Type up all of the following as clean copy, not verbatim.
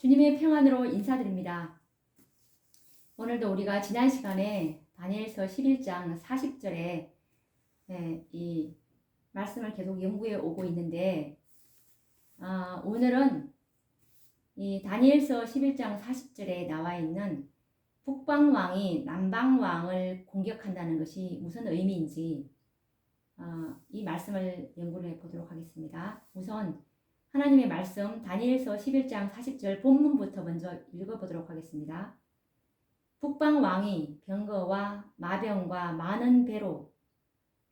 주님의 평안으로 인사드립니다. 오늘도 우리가 지난 시간에 다니엘서 11장 40절에 이 말씀을 계속 연구해 오고 있는데 오늘은 이 다니엘서 11장 40절에 나와 있는 북방왕이 남방왕을 공격한다는 것이 무슨 의미인지 이 말씀을 연구를 해보도록 하겠습니다. 우선 하나님의 말씀 다니엘서 11장 40절 본문부터 먼저 읽어보도록 하겠습니다. 북방왕이 병거와 마병과 많은 배로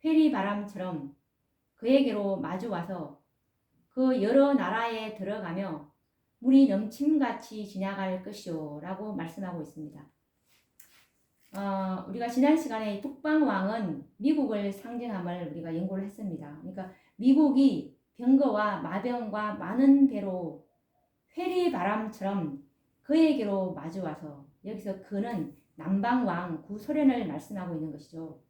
회리바람처럼 그에게로 마주와서 그 여러 나라에 들어가며 물이 넘침같이 지나갈 것이요 라고 말씀하고 있습니다. 우리가 지난 시간에 북방왕은 미국을 상징함을 우리가 연구를 했습니다. 그러니까 미국이 병거와 마병과 많은 배로 회리바람처럼 그에게로 마주와서, 여기서 그는 남방왕 구소련을 말씀하고 있는 것이죠.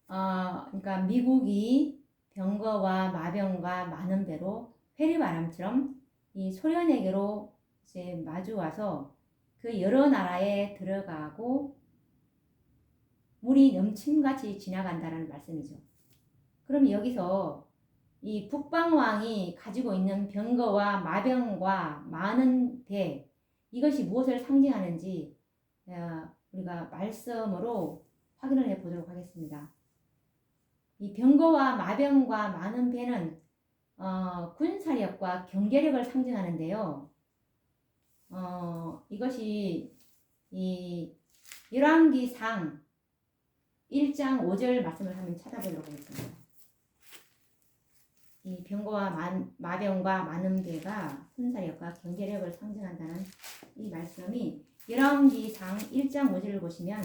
그러니까 미국이 병거와 마병과 많은 배로 회리바람처럼 이 소련에게로 이제 마주와서 그 여러 나라에 들어가고 물이 넘침같이 지나간다는 말씀이죠. 그럼 여기서 이 북방왕이 가지고 있는 병거와 마병과 많은 배, 이것이 무엇을 상징하는지 우리가 말씀으로 확인을 해 보도록 하겠습니다. 이 병거와 마병과 많은 배는 군사력과 경제력을 상징하는데요. 이것이 이 열왕기상 1장 5절 말씀을 한번 찾아보도록 하겠습니다. 이 병거와 마병과 많은 배가 군사력과 경제력을 상징한다는 이 말씀이 열왕기상 1장 5절을 보시면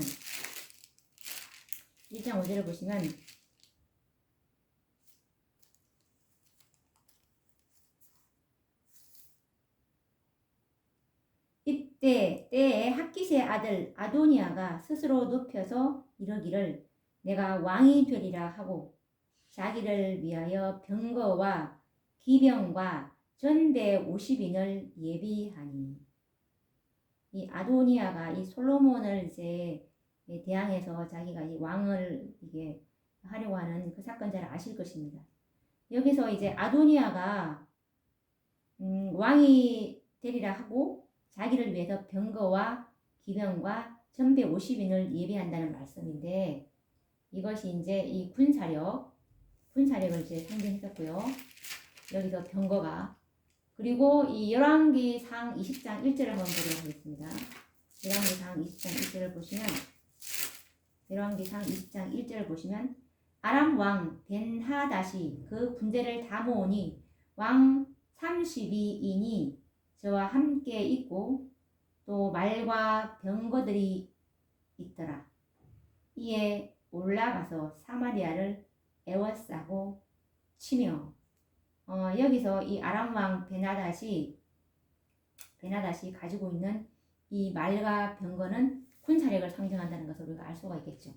때에 학깃의 아들 아도니아가 스스로 높여서 이르기를 내가 왕이 되리라 하고 자기를 위하여 병거와 기병과 전대 50인을 예비하니, 이 아도니아가 이 솔로몬을 이제 대항해서 자기가 이 왕을 이게 하려고 하는 그 사건 잘 아실 것입니다. 여기서 이제 아도니아가 왕이 되리라 하고 자기를 위해서 병거와 기병과 전대 50인을 예비한다는 말씀인데, 이것이 이제 이 군사력을 이제 상징했었고요. 여기서 병거가, 그리고 이 열왕기상 20장 1절을 한번 보도록 하겠습니다. 열왕기상 20장 1절을 보시면, 열왕기상 20장 1절을 보시면 아람 왕 벤하닷이 그 군대를 다 모으니 왕 32인이 저와 함께 있고 또 말과 병거들이 있더라. 이에 올라가서 사마리아를 에워싸고 치며, 여기서 이 아람 왕 베나닷이 가지고 있는 이 말과 병거는 군사력을 상징한다는 것을 우리가 알 수가 있겠죠.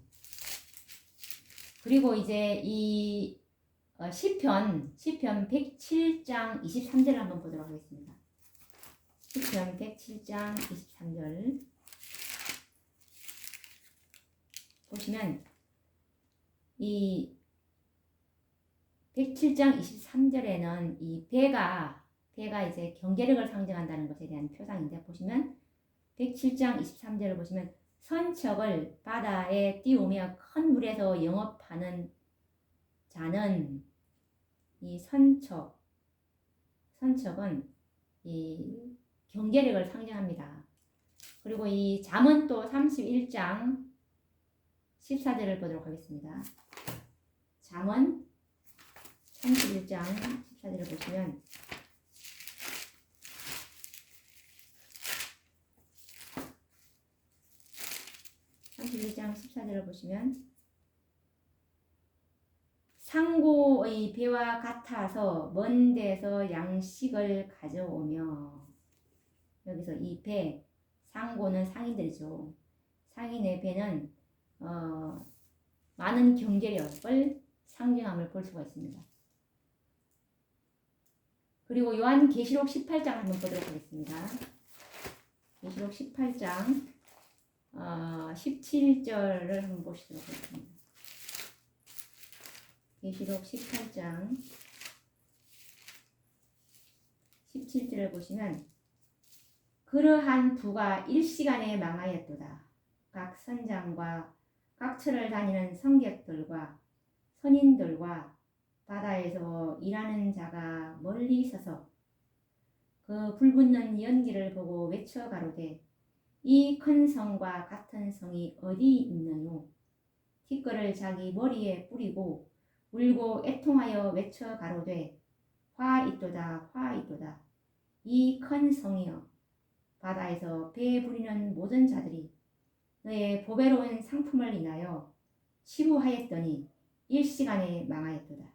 그리고 이제 이 시편 107장 23절을 한번 보도록 하겠습니다. 시편 107장 23절 보시면 이 107장 23절에는 이 배가 이제 경제력을 상징한다는 것에 대한 표상인데, 보시면 107장 23절을 보시면 선척을 바다에 띄우며 큰 물에서 영업하는 자는, 이 선척은 이 경제력을 상징합니다. 그리고 이 잠언 또 31장 14절을 보도록 하겠습니다. 잠언 31장 14절을 보시면 상고의 배와 같아서 먼 데서 양식을 가져오며, 여기서 이 배, 상고는 상인들이죠. 상인의 배는 많은 경제력을 상징함을 볼 수가 있습니다. 그리고 요한계시록 18장 한번 보도록 하겠습니다. 계시록 18장 17절을 한번 보시도록 하겠습니다. 계시록 18장 17절을 보시면 그러한 부가 일시간에 망하였도다. 각 선장과 각 처를 다니는 성객들과 선인들과 바다에서 일하는 자가 멀리 서서 그 불붙는 연기를 보고 외쳐 가로되 이 큰 성과 같은 성이 어디 있느뇨? 티끌을 자기 머리에 뿌리고 울고 애통하여 외쳐 가로되 화 있도다 화 있도다. 이 큰 성이여 바다에서 배 부리는 모든 자들이 너의 보배로운 상품을 인하여 치부하였더니 일시간에 망하였도다.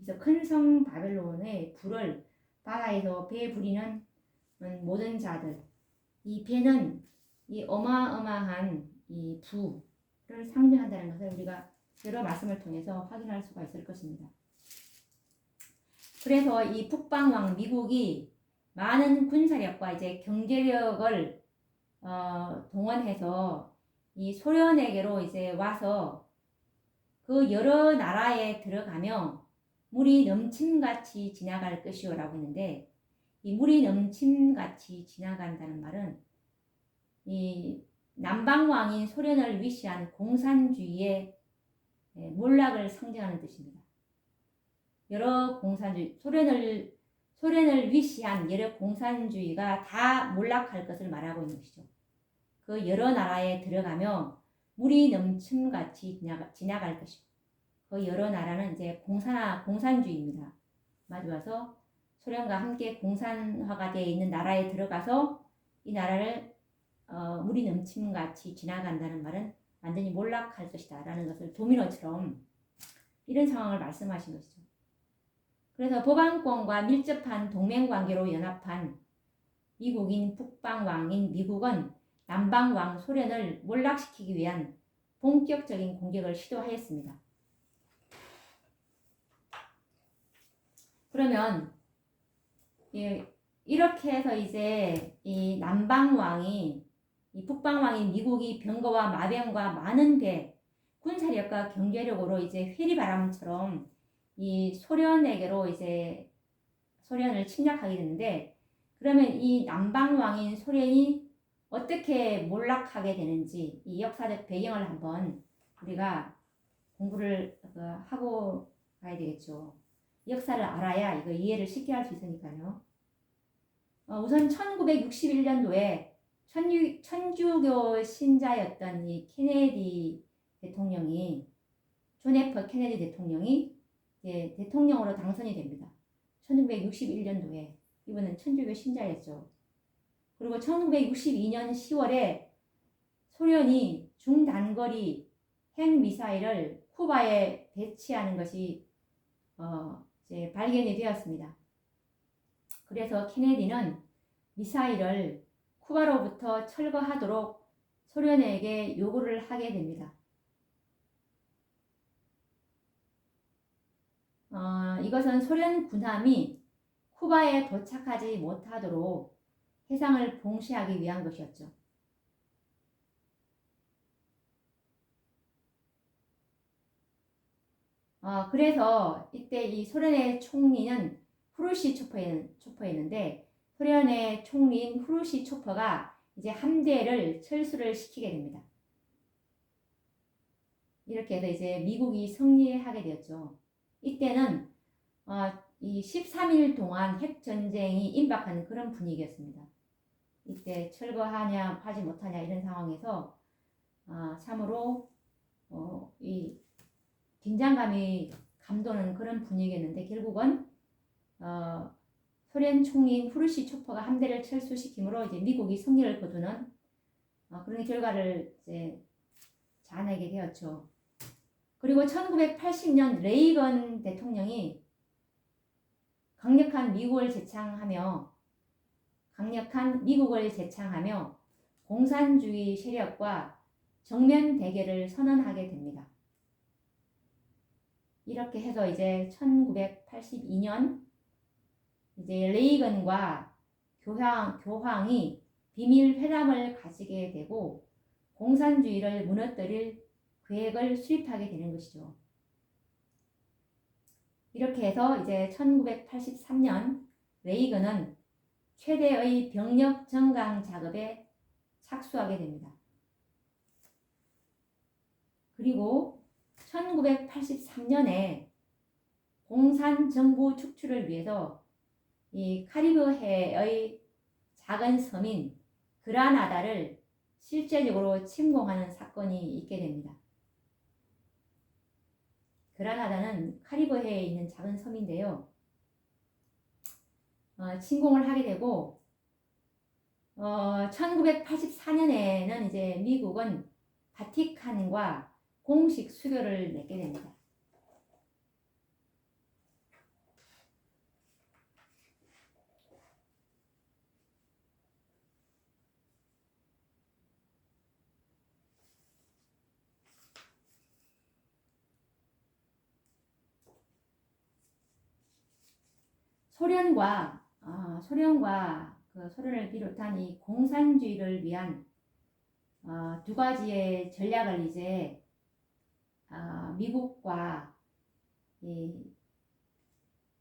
그래서 큰 성 바벨론의 불을 바다에서 배 부리는 모든 자들, 이 배는 이 어마어마한 이 부를 상징한다는 것을 우리가 여러 말씀을 통해서 확인할 수가 있을 것입니다. 그래서 이 북방왕 미국이 많은 군사력과 이제 경제력을 동원해서 이 소련에게로 이제 와서 그 여러 나라에 들어가며 물이 넘침같이 지나갈 것이요라고 했는데, 이 물이 넘침같이 지나간다는 말은 이 남방왕인 소련을 위시한 공산주의의 몰락을 상징하는 뜻입니다. 여러 공산주의, 소련을 위시한 여러 공산주의가 다 몰락할 것을 말하고 있는 것이죠. 그 여러 나라에 들어가며 물이 넘침같이 지나갈 것이고, 그 여러 나라는 이제 공산주의입니다. 맞아서 소련과 함께 공산화가 되어 있는 나라에 들어가서 이 나라를 물이 넘침같이 지나간다는 말은 완전히 몰락할 것이다 라는 것을 도미노처럼 이런 상황을 말씀하신 것이죠. 그래서 보강권과 밀접한 동맹관계로 연합한 미국인 북방왕인 미국은 남방왕 소련을 몰락시키기 위한 본격적인 공격을 시도하였습니다. 그러면 이렇게 해서 이제 이 남방왕이 이 북방왕인 미국이 병거와 마병과 많은 배, 군사력과 경제력으로 이제 회리바람처럼 이 소련에게로 이제 소련을 침략하게 되는데, 그러면 이 남방왕인 소련이 어떻게 몰락하게 되는지 이 역사적 배경을 한번 우리가 공부를 하고 가야 되겠죠. 역사를 알아야 이거 이해를 쉽게 할 수 있으니까요. 우선 1961년도에 천주교 신자였던 이 케네디 대통령이, 존 F 케네디 대통령이 이제 대통령으로 당선이 됩니다. 1961년도에 이분은 천주교 신자였죠. 그리고 1962년 10월에 소련이 중단거리 핵미사일을 쿠바에 배치하는 것이 이제 발견이 되었습니다. 그래서 케네디는 미사일을 쿠바로부터 철거하도록 소련에게 요구를 하게 됩니다. 이것은 소련 군함이 쿠바에 도착하지 못하도록 해상을 봉쇄하기 위한 것이었죠. 그래서 이때 이 소련의 총리는 후르시초프였는데, 소련의 총리인 후르시초프가 이제 함대를 철수를 시키게 됩니다. 이렇게 해서 이제 미국이 승리하게 되었죠. 이때는 이 13일 동안 핵전쟁이 임박한 그런 분위기였습니다. 이때 철거하냐 하지 못하냐 이런 상황에서 참으로 이 긴장감이 감도는 그런 분위기였는데, 결국은 소련 총리인 후르시초프가 함대를 철수시킴으로 이제 미국이 승리를 거두는 그런 결과를 이제 자아내게 되었죠. 그리고 1980년 레이건 대통령이 강력한 미국을 제창하며 공산주의 세력과 정면 대결을 선언하게 됩니다. 이렇게 해서 이제 1982년 이제 레이건과 교황이 비밀 회담을 가지게 되고 공산주의를 무너뜨릴 계획을 수립하게 되는 것이죠. 이렇게 해서 이제 1983년 레이건은 최대의 병력 정강 작업에 착수하게 됩니다. 그리고 1983년에 공산 정부 축출을 위해서 이 카리브해의 작은 섬인 그라나다를 실제적으로 침공하는 사건이 있게 됩니다. 그라나다는 카리브해에 있는 작은 섬인데요. 침공을 하게 되고 1984년에는 이제 미국은 바티칸과 공식 수교를 맺게 됩니다. 소련과 그 소련을 비롯한 이 공산주의를 위한 두 가지의 전략을 이제 미국과 이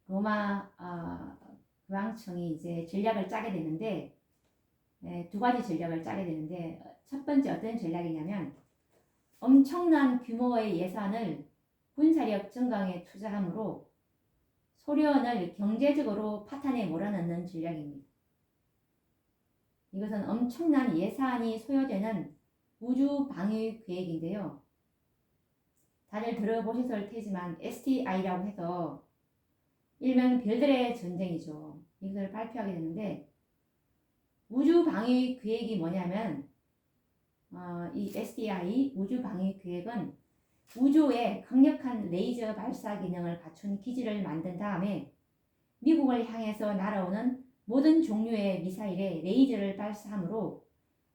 로마 교황청이 이제 전략을 짜게 되는데 두 가지 전략을 짜게 되는데 첫 번째 어떤 전략이냐면 엄청난 규모의 예산을 군사력 증강에 투자함으로 소련을 경제적으로 파탄에 몰아넣는 전략입니다. 이것은 엄청난 예산이 소요되는 우주 방위 계획인데요. 다들 들어보셨을 테지만 SDI라고 해서 일명 별들의 전쟁이죠. 이것을 발표하게 되는데 우주 방위 계획이 뭐냐면 이 SDI 우주 방위 계획은 우주에 강력한 레이저 발사 기능을 갖춘 기지를 만든 다음에 미국을 향해서 날아오는 모든 종류의 미사일에 레이저를 발사하므로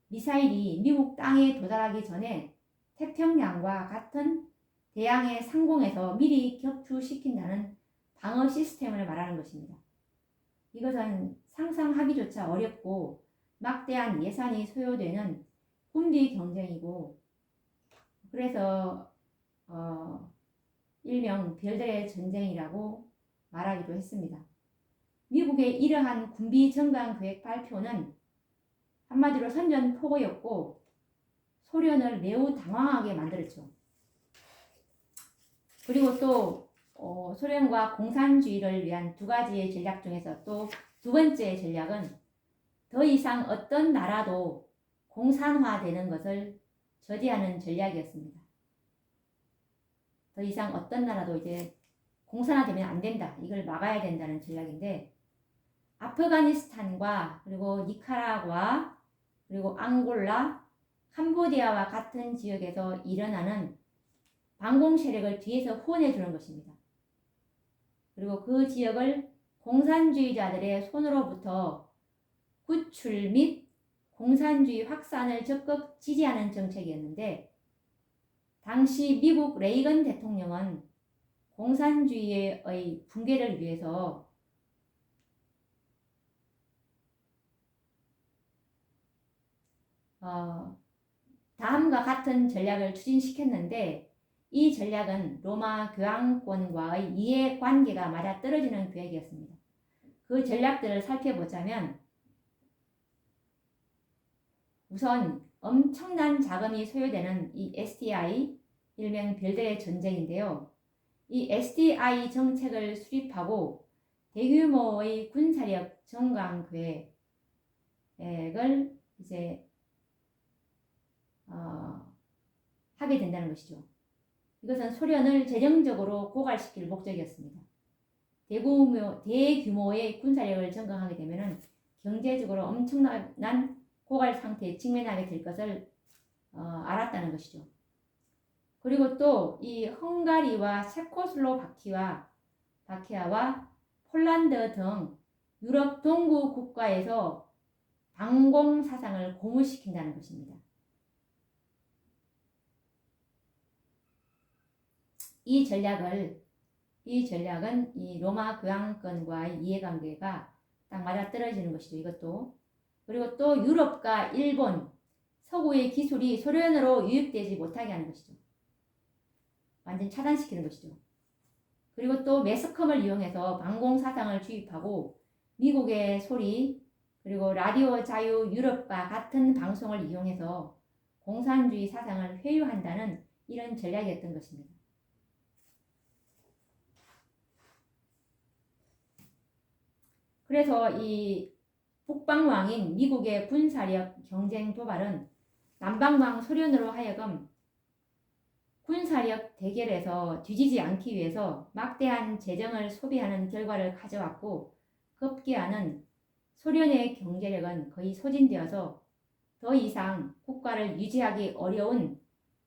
미사일이 미국 땅에 도달하기 전에 태평양과 같은 대양의 상공에서 미리 격추시킨다는 방어 시스템을 말하는 것입니다. 이것은 상상하기조차 어렵고 막대한 예산이 소요되는 군비 경쟁이고 그래서 일명 별들의 전쟁이라고 말하기도 했습니다. 미국의 이러한 군비 증강 계획 발표는 한마디로 선전포고였고 소련을 매우 당황하게 만들었죠. 그리고 또 소련과 공산주의를 위한 두 가지의 전략 중에서 또 두 번째 전략은 더 이상 어떤 나라도 공산화되는 것을 저지하는 전략이었습니다. 더 이상 어떤 나라도 이제 공산화되면 안 된다. 이걸 막아야 된다는 전략인데 아프가니스탄과 그리고 니카라과 그리고 앙골라, 캄보디아와 같은 지역에서 일어나는 반공 세력을 뒤에서 후원해 주는 것입니다. 그리고 그 지역을 공산주의자들의 손으로부터 구출 및 공산주의 확산을 적극 지지하는 정책이었는데 당시 미국 레이건 대통령은 공산주의의 붕괴를 위해서 다음과 같은 전략을 추진시켰는데 이 전략은 로마 교황권과의 이해관계가 맞아떨어지는 계획이었습니다. 그 전략들을 살펴보자면 우선 엄청난 자금이 소요되는 이 SDI, 일명 별들의 전쟁인데요. 이 SDI 정책을 수립하고 대규모의 군사력 증강 계획을 이제 하게 된다는 것이죠. 이것은 소련을 재정적으로 고갈시킬 목적이었습니다. 대규모의 군사력을 증강하게 되면 경제적으로 엄청난 고갈 상태에 직면하게 될 것을 알았다는 것이죠. 그리고 또 이 헝가리와 체코슬로바키아와 폴란드 등 유럽 동구 국가에서 반공 사상을 고무시킨다는 것입니다. 이 전략을 이 전략은 이 로마 교황권과의 이해관계가 딱 맞아떨어지는 것이죠. 이것도. 그리고 또 유럽과 일본, 서구의 기술이 소련으로 유입되지 못하게 하는 것이죠. 완전 차단시키는 것이죠. 그리고 또 매스컴을 이용해서 방공사상을 주입하고 미국의 소리, 그리고 라디오 자유 유럽과 같은 방송을 이용해서 공산주의 사상을 회유한다는 이런 전략이었던 것입니다. 그래서 이 북방왕인 미국의 군사력 경쟁 도발은 남방왕 소련으로 하여금 군사력 대결에서 뒤지지 않기 위해서 막대한 재정을 소비하는 결과를 가져왔고, 급기야는 소련의 경제력은 거의 소진되어서 더 이상 국가를 유지하기 어려운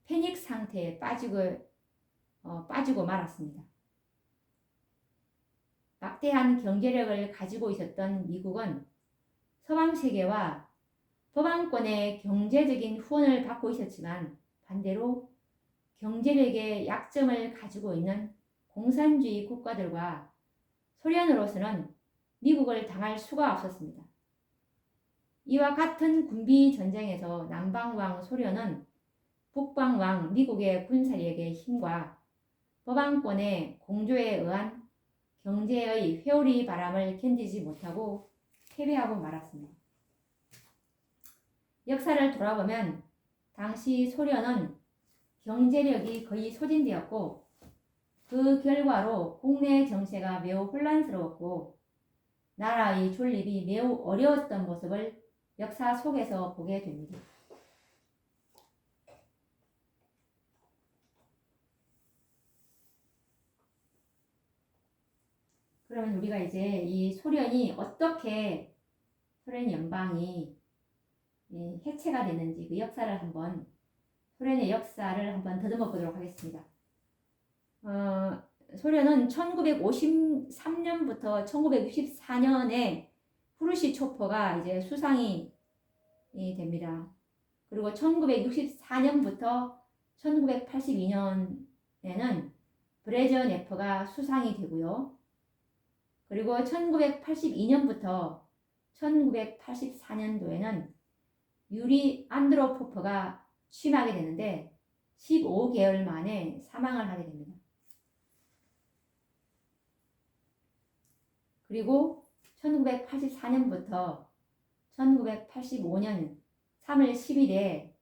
패닉 상태에 빠지고 말았습니다. 막대한 경제력을 가지고 있었던 미국은 서방 세계와 서방권의 경제적인 후원을 받고 있었지만, 반대로 경제력의 약점을 가지고 있는 공산주의 국가들과 소련으로서는 미국을 당할 수가 없었습니다. 이와 같은 군비 전쟁에서 남방왕 소련은 북방왕 미국의 군사력의 힘과 서방권의 공조에 의한 경제의 회오리 바람을 견디지 못하고 패배하고 말았습니다. 역사를 돌아보면 당시 소련은 경제력이 거의 소진되었고, 그 결과로 국내 정세가 매우 혼란스러웠고 나라의 존립이 매우 어려웠던 모습을 역사 속에서 보게 됩니다. 그러면 우리가 이제 이 소련이 어떻게 소련 연방이 해체가 됐는지 그 역사를 한번, 소련의 역사를 한번 더듬어 보도록 하겠습니다. 소련은 1953년부터 1964년에 후르시초프가 이제 수상이 됩니다. 그리고 1964년부터 1982년에는 브레저네프가 수상이 되고요. 그리고 1982년부터 1984년도에는 유리 안드로포프가 취임하게 되는데 15개월 만에 사망을 하게 됩니다. 그리고 1984년부터 1985년 3월 10일에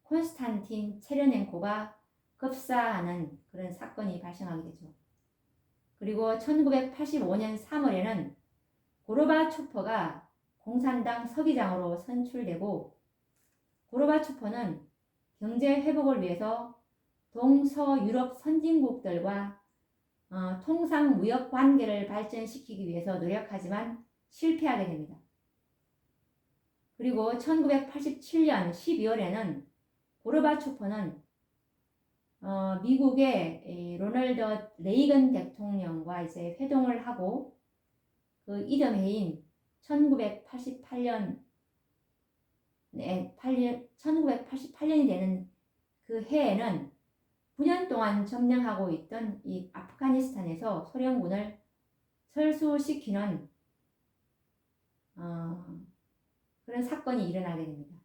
콘스탄틴 체르넨코가 급사하는 그런 사건이 발생하게 되죠. 그리고 1985년 3월에는 고르바초프가 공산당 서기장으로 선출되고, 고르바초프는 경제 회복을 위해서 동서유럽 선진국들과 통상 무역 관계를 발전시키기 위해서 노력하지만 실패하게 됩니다. 그리고 1987년 12월에는 고르바초프는 미국의 로널드 레이건 대통령과 이제 회동을 하고, 그 이듬 해인 1988년이 되는 그 해에는 9년 동안 점령하고 있던 이 아프가니스탄에서 소련군을 철수시키는 그런 사건이 일어나게 됩니다.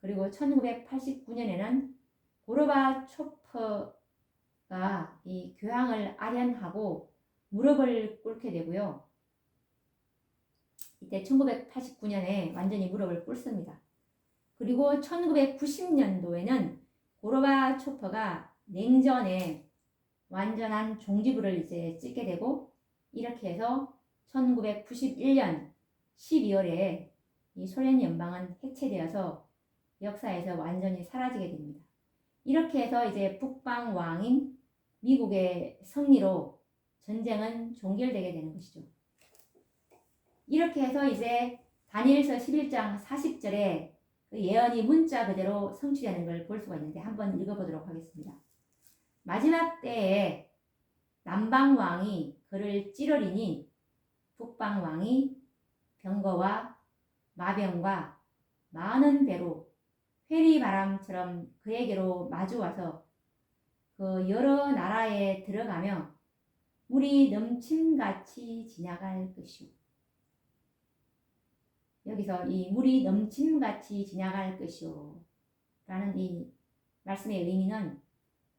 그리고 1989년에는 고르바초프가 이 교황을 아련하고 무릎을 꿇게 되고요. 이때 1989년에 완전히 무릎을 꿇습니다. 그리고 1990년도에는 고르바초프가 냉전에 완전한 종지부를 이제 찍게 되고, 이렇게 해서 1991년 12월에 이 소련 연방은 해체되어서 역사에서 완전히 사라지게 됩니다. 이렇게 해서 이제 북방왕인 미국의 승리로 전쟁은 종결되게 되는 것이죠. 이렇게 해서 이제 다니엘서 11장 40절에 그 예언이 문자 그대로 성취되는 걸 볼 수가 있는데 한번 읽어보도록 하겠습니다. 마지막 때에 남방왕이 그를 찌르리니 북방왕이 병거와 마병과 많은 배로 회리바람처럼 그에게로 마주와서 그 여러 나라에 들어가며 물이 넘침같이 지나갈 것이오. 여기서 이 물이 넘침같이 지나갈 것이오 라는 이 말씀의 의미는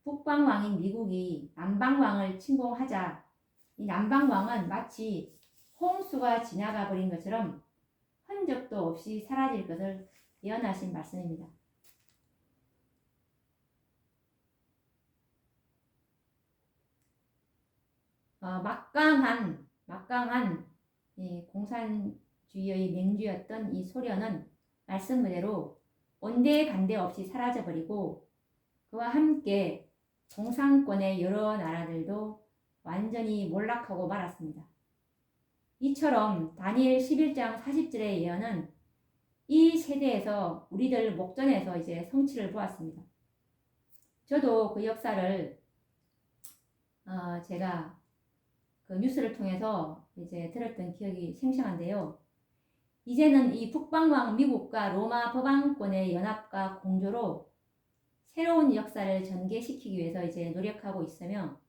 북방왕인 미국이 남방왕을 침공하자 이 남방왕은 마치 홍수가 지나가 버린 것처럼 흔적도 없이 사라질 것을 예언하신 말씀입니다. 막강한 이 공산주의의 맹주였던 이 소련은 말씀 그대로 온데간데 없이 사라져버리고 그와 함께 동상권의 여러 나라들도 완전히 몰락하고 말았습니다. 이처럼 다니엘 11장 40절의 예언은 이 세대에서 우리들 목전에서 이제 성취를 보았습니다. 저도 그 역사를 제가 그 뉴스를 통해서 이제 들었던 기억이 생생한데요. 이제는 이 북방왕 미국과 로마 법왕권의 연합과 공조로 새로운 역사를 전개시키기 위해서 이제 노력하고 있으며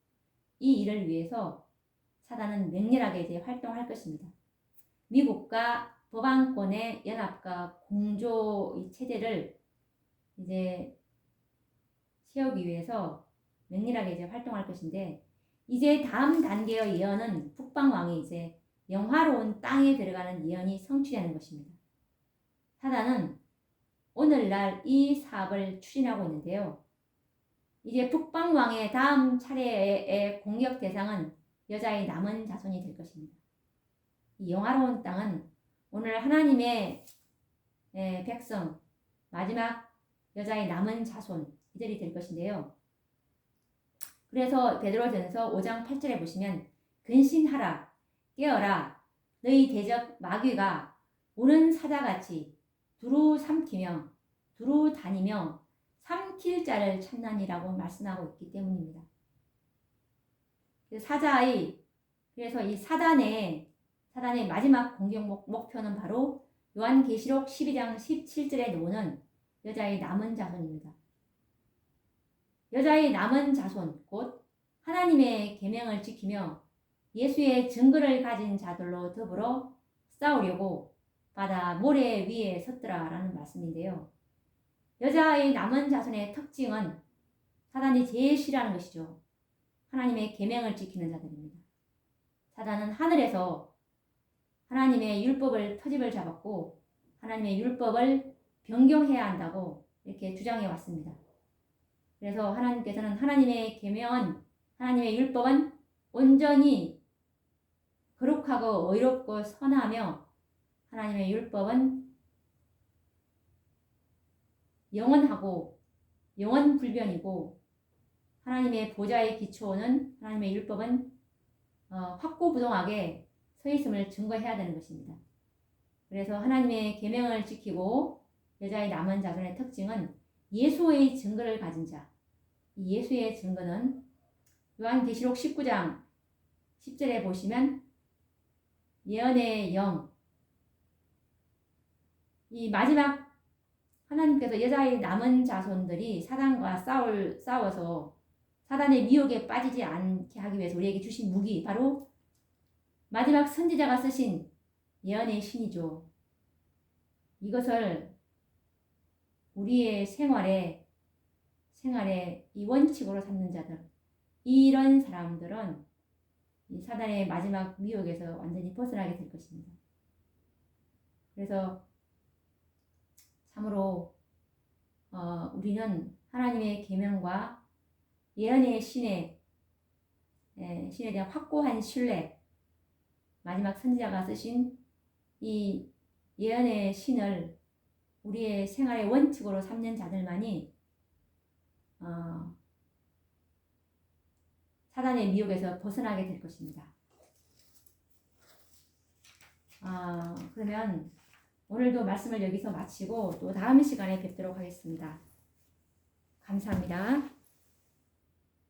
이 일을 위해서 사단은 맹렬하게 이제 활동할 것입니다. 미국과 법왕권의 연합과 공조 이 체제를 이제 세우기 위해서 맹렬하게 이제 활동할 것인데 이제 다음 단계의 예언은 북방왕이 이제 영화로운 땅에 들어가는 예언이 성취되는 것입니다. 사단은 오늘날 이 사업을 추진하고 있는데요. 이제 북방왕의 다음 차례의 공격 대상은 여자의 남은 자손이 될 것입니다. 이 영화로운 땅은 오늘 하나님의 백성 마지막 여자의 남은 자손 이들이 될 것인데요. 그래서 베드로전서 5장 8절에 보시면 근신하라 깨어라 너희 대적 마귀가 우는 사자같이 두루 삼키며 두루 다니며 삼킬 자를 찾나니라고 말씀하고 있기 때문입니다. 그래서 이 사단의 마지막 공격 목표는 바로 요한계시록 12장 17절에 나오는 여자의 남은 자손입니다. 여자의 남은 자손 곧 하나님의 계명을 지키며 예수의 증거를 가진 자들로 더불어 싸우려고 바다 모래 위에 섰더라 라는 말씀인데요. 여자의 남은 자손의 특징은 사단이 제일 싫어하는 것이죠. 하나님의 계명을 지키는 자들입니다. 사단은 하늘에서 하나님의 율법을 터집을 잡았고 하나님의 율법을 변경해야 한다고 이렇게 주장해 왔습니다. 그래서 하나님께서는 하나님의 계명은 하나님의 율법은 온전히 거룩하고 의롭고 선하며 하나님의 율법은 영원하고 영원불변이고 하나님의 보좌의 기초는 하나님의 율법은 확고부동하게 서 있음을 증거해야 되는 것입니다. 그래서 하나님의 계명을 지키고 여자의 남은 자손의 특징은 예수의 증거를 가진 자. 이 예수의 증거는 요한계시록 19장 10절에 보시면 예언의 영. 이 마지막 하나님께서 여자의 남은 자손들이 사단과 싸워서 사단의 미혹에 빠지지 않게 하기 위해서 우리에게 주신 무기 바로 마지막 선지자가 쓰신 예언의 신이죠. 이것을 우리의 생활에 이 원칙으로 삼는 자들, 이런 사람들은 이 사단의 마지막 미혹에서 완전히 벗어나게 될 것입니다. 그래서 참으로 우리는 하나님의 계명과 예언의 신에 대한 확고한 신뢰, 마지막 선지자가 쓰신 이 예언의 신을 우리의 생활의 원칙으로 삼는 자들만이 사단의 미혹에서 벗어나게 될 것입니다. 그러면 오늘도 말씀을 여기서 마치고 또 다음 시간에 뵙도록 하겠습니다. 감사합니다.